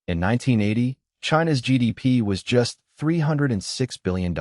In 1980, China's GDP was just $306 billion.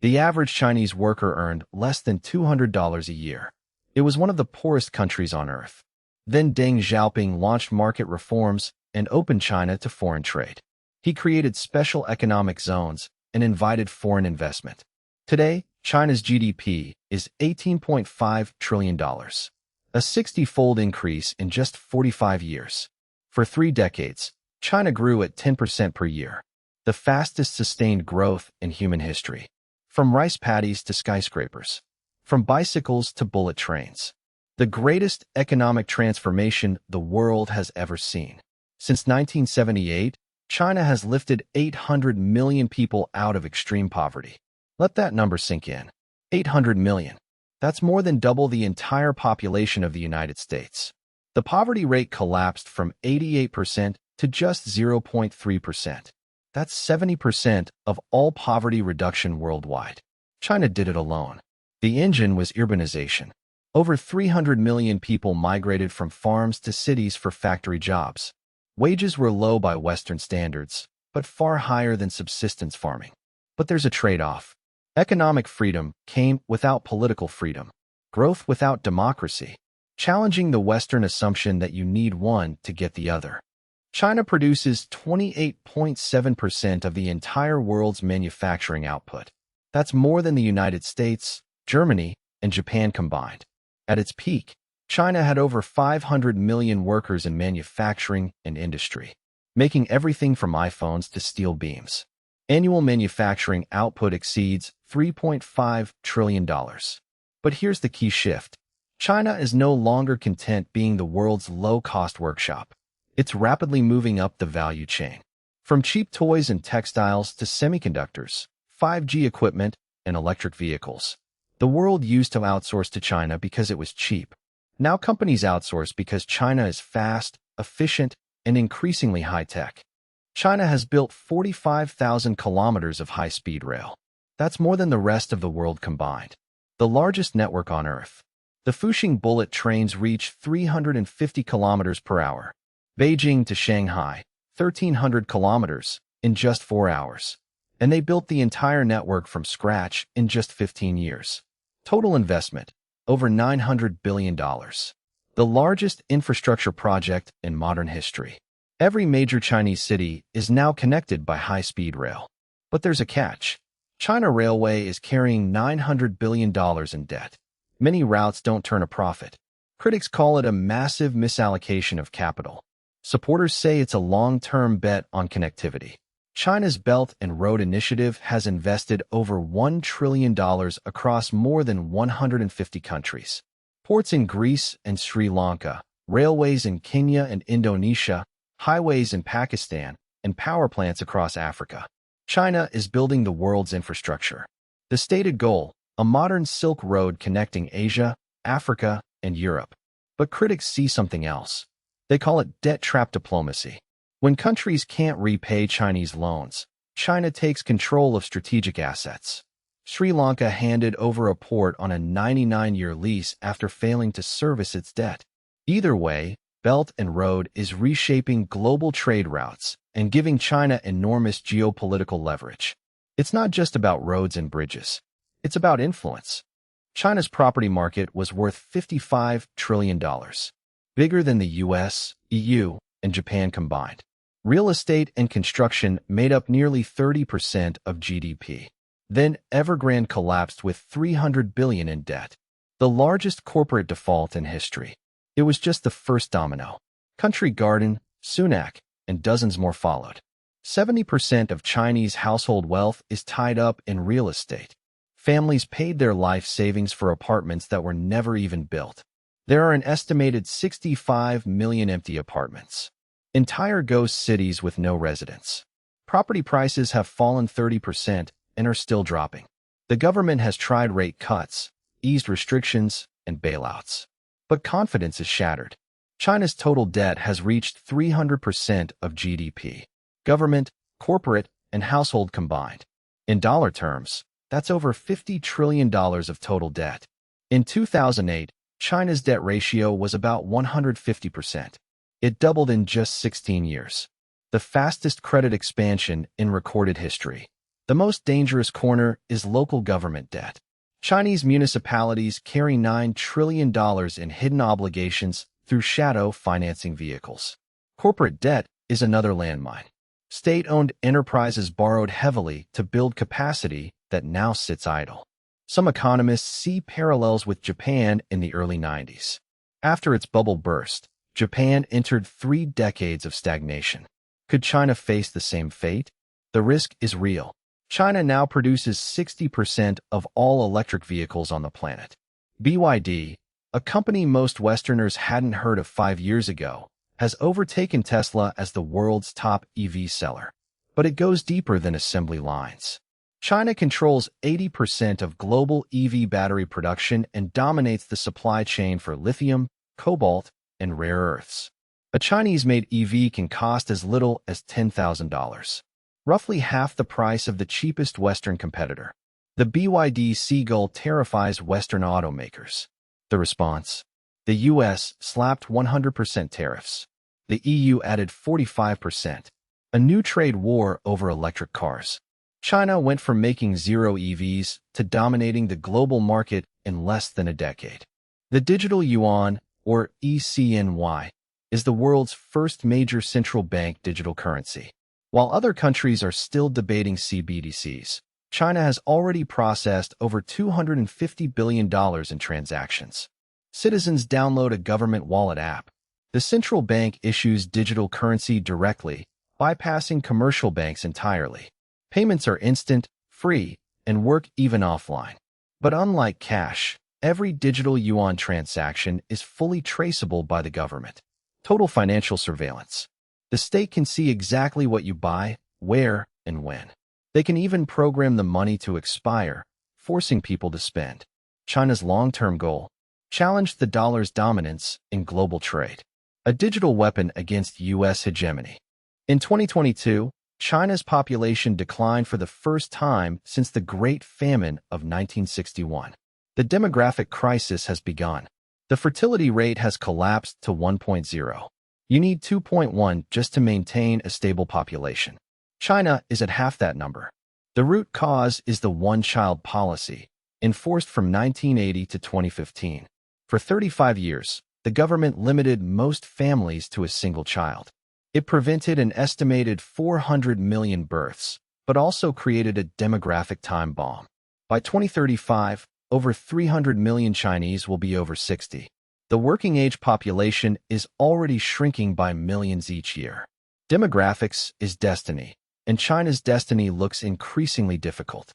The average Chinese worker earned less than $200 a year. It was one of the poorest countries on earth. Then Deng Xiaoping launched market reforms and opened China to foreign trade. He created special economic zones and invited foreign investment. Today, China's GDP is $18.5 trillion, a 60-fold increase in just 45 years. For 3 decades, China grew at 10% per year, the fastest sustained growth in human history. From rice paddies to skyscrapers, from bicycles to bullet trains. The greatest economic transformation the world has ever seen. Since 1978, China has lifted 800 million people out of extreme poverty. Let that number sink in. 800 million. That's more than double the entire population of the United States. The poverty rate collapsed from 88% to just 0.3%. That's 70% of all poverty reduction worldwide. China did it alone. The engine was urbanization. Over 300 million people migrated from farms to cities for factory jobs. Wages were low by Western standards, but far higher than subsistence farming. But there's a trade-off. Economic freedom came without political freedom. Growth without democracy. Challenging the Western assumption that you need one to get the other. China produces 28.7% of the entire world's manufacturing output. That's more than the United States, Germany, and Japan combined. At its peak, China had over 500 million workers in manufacturing and industry, making everything from iPhones to steel beams. Annual manufacturing output exceeds $3.5 trillion. But here's the key shift. China is no longer content being the world's low-cost workshop. It's rapidly moving up the value chain. From cheap toys and textiles to semiconductors, 5G equipment, and electric vehicles. The world used to outsource to China because it was cheap. Now companies outsource because China is fast, efficient, and increasingly high-tech. China has built 45,000 kilometers of high-speed rail. That's more than the rest of the world combined. The largest network on Earth. The Fuxing bullet trains reach 350 kilometers per hour. Beijing to Shanghai, 1,300 kilometers, in just 4 hours. And they built the entire network from scratch in just 15 years. Total investment, over $900 billion. The largest infrastructure project in modern history. Every major Chinese city is now connected by high-speed rail. But there's a catch. China Railway is carrying $900 billion in debt. Many routes don't turn a profit. Critics call it a massive misallocation of capital. Supporters say it's a long-term bet on connectivity. China's Belt and Road Initiative has invested over $1 trillion across more than 150 countries. Ports in Greece and Sri Lanka, railways in Kenya and Indonesia, highways in Pakistan, and power plants across Africa. China is building the world's infrastructure. The stated goal, a modern Silk Road connecting Asia, Africa, and Europe. But critics see something else. They call it debt trap diplomacy. When countries can't repay Chinese loans, China takes control of strategic assets. Sri Lanka handed over a port on a 99-year lease after failing to service its debt. Either way, Belt and Road is reshaping global trade routes and giving China enormous geopolitical leverage. It's not just about roads and bridges. It's about influence. China's property market was worth $55 trillion, bigger than the US, EU, and Japan combined. Real estate and construction made up nearly 30% of GDP. Then Evergrande collapsed with $300 billion in debt, the largest corporate default in history. It was just the first domino. Country Garden, Sunac, and dozens more followed. 70% of Chinese household wealth is tied up in real estate. Families paid their life savings for apartments that were never even built. There are an estimated 65 million empty apartments. Entire ghost cities with no residents. Property prices have fallen 30% and are still dropping. The government has tried rate cuts, eased restrictions, and bailouts. But confidence is shattered. China's total debt has reached 300% of GDP. Government, corporate, and household combined. In dollar terms, that's over $50 trillion of total debt. In 2008, China's debt ratio was about 150%. It doubled in just 16 years. the fastest credit expansion in recorded history. The most dangerous corner is local government debt. Chinese municipalities carry $9 trillion in hidden obligations through shadow financing vehicles. Corporate debt is another landmine. State-owned enterprises borrowed heavily to build capacity that now sits idle. Some economists see parallels with Japan in the early 90s. After its bubble burst, Japan entered 3 decades of stagnation. Could China face the same fate? The risk is real. China now produces 60% of all electric vehicles on the planet. BYD, a company most Westerners hadn't heard of 5 years ago, has overtaken Tesla as the world's top EV seller. But it goes deeper than assembly lines. China controls 80% of global EV battery production and dominates the supply chain for lithium, cobalt, and rare earths. A Chinese-made EV can cost as little as $10,000, roughly half the price of the cheapest Western competitor. The BYD Seagull terrifies Western automakers. The response? The US slapped 100% tariffs. The EU added 45%. A new trade war over electric cars. China went from making 0 EVs to dominating the global market in less than a decade. The digital yuan, or ECNY, is the world's first major central bank digital currency. While other countries are still debating CBDCs, China has already processed over $250 billion in transactions. Citizens download a government wallet app. The central bank issues digital currency directly, bypassing commercial banks entirely. Payments are instant, free, and work even offline. But unlike cash, every digital yuan transaction is fully traceable by the government. Total financial surveillance. The state can see exactly what you buy, where, and when. They can even program the money to expire, forcing people to spend. China's long-term goal: challenge the dollar's dominance in global trade. A digital weapon against U.S. hegemony. In 2022, China's population declined for the first time since the Great Famine of 1961. The demographic crisis has begun. The fertility rate has collapsed to 1.0. You need 2.1 just to maintain a stable population. China is at half that number. The root cause is the one-child policy, enforced from 1980 to 2015. For 35 years, the government limited most families to a single child. It prevented an estimated 400 million births, but also created a demographic time bomb. By 2035, over 300 million Chinese will be over 60. The working-age population is already shrinking by millions each year. Demographics is destiny, and China's destiny looks increasingly difficult.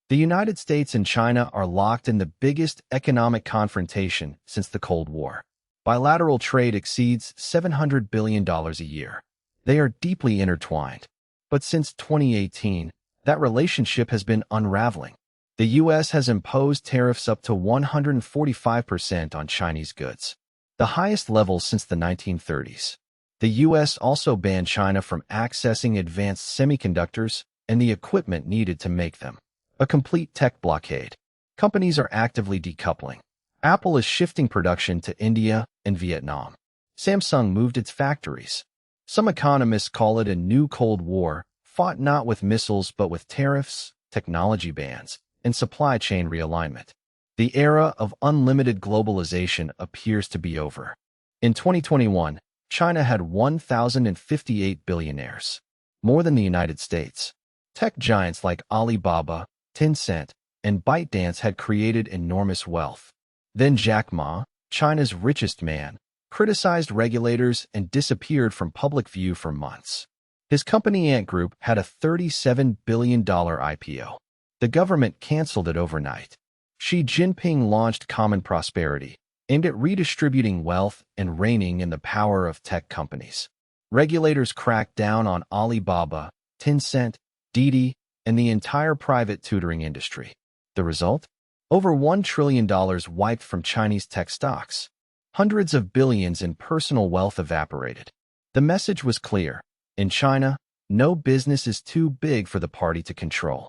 The United States and China are locked in the biggest economic confrontation since the Cold War. Bilateral trade exceeds $700 billion a year. They are deeply intertwined. But since 2018, that relationship has been unraveling. The U.S. has imposed tariffs up to 145% on Chinese goods, the highest level since the 1930s. The U.S. also banned China from accessing advanced semiconductors and the equipment needed to make them. A complete tech blockade. Companies are actively decoupling. Apple is shifting production to India and Vietnam. Samsung moved its factories. Some economists call it a new Cold War, fought not with missiles but with tariffs, technology bans, and supply chain realignment. The era of unlimited globalization appears to be over. In 2021, China had 1,058 billionaires, more than the United States. Tech giants like Alibaba, Tencent, and ByteDance had created enormous wealth. Then Jack Ma, China's richest man, criticized regulators and disappeared from public view for months. His company Ant Group had a $37 billion IPO. The government canceled it overnight. Xi Jinping launched Common Prosperity, aimed at redistributing wealth and reining in the power of tech companies. Regulators cracked down on Alibaba, Tencent, Didi, and the entire private tutoring industry. The result? Over $1 trillion wiped from Chinese tech stocks. Hundreds of billions in personal wealth evaporated. The message was clear. In China, no business is too big for the party to control.